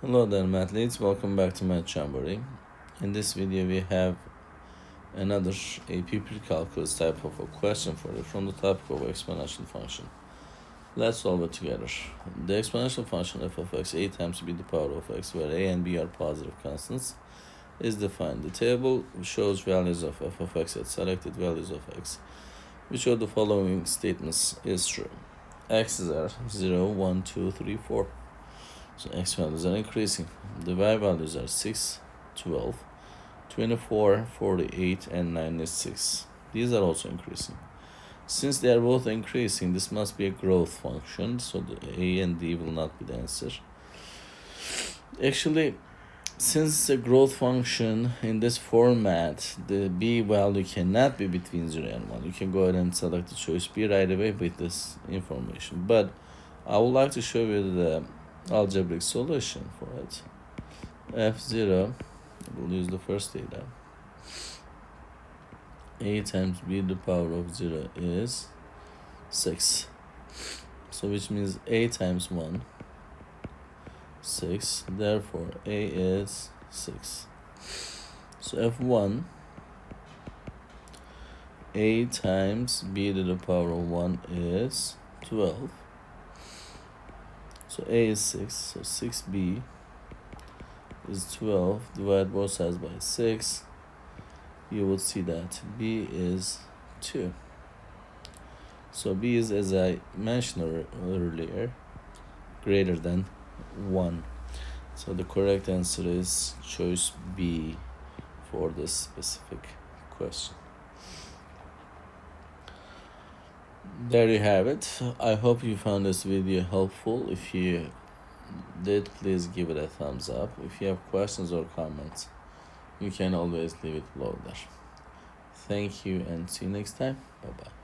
Hello there, mathletes. Welcome back to Math Jamboree. In this video, we have another AP Precalculus type of a question for you from the topic of exponential function. Let's solve it together. The exponential function f of x, a times b to the power of x, where a and b are positive constants, is defined. The table shows values of f of x at selected values of x. Which of the following statements is true? X's are 0, 1, 2, 3, 4. So x values are increasing. The y values are 6, 12, 24, 48, and 96. These are also increasing. Since they are both increasing, this must be a growth function, so the a and d will not be the answer. Actually, since it's a growth function in this format, the b value cannot be between 0 and 1. You can go ahead and select the choice b right away with this information. But I would like to show you the algebraic solution for it. F0, we'll use the first data. A times b to the power of 0 is 6. So which means a times 1, 6. Therefore, a is 6. So F1, a times b to the power of 1 is 12. So a is 6, so 6b is 12. Divide both sides by 6. You will see that b is 2. So b is, as I mentioned earlier, greater than 1. So the correct answer is choice B for this specific question. There you have it. I hope you found this video helpful. If you did, please give it a thumbs up. If you have questions or comments, you can always leave it below there. Thank you and see you next time. Bye-bye.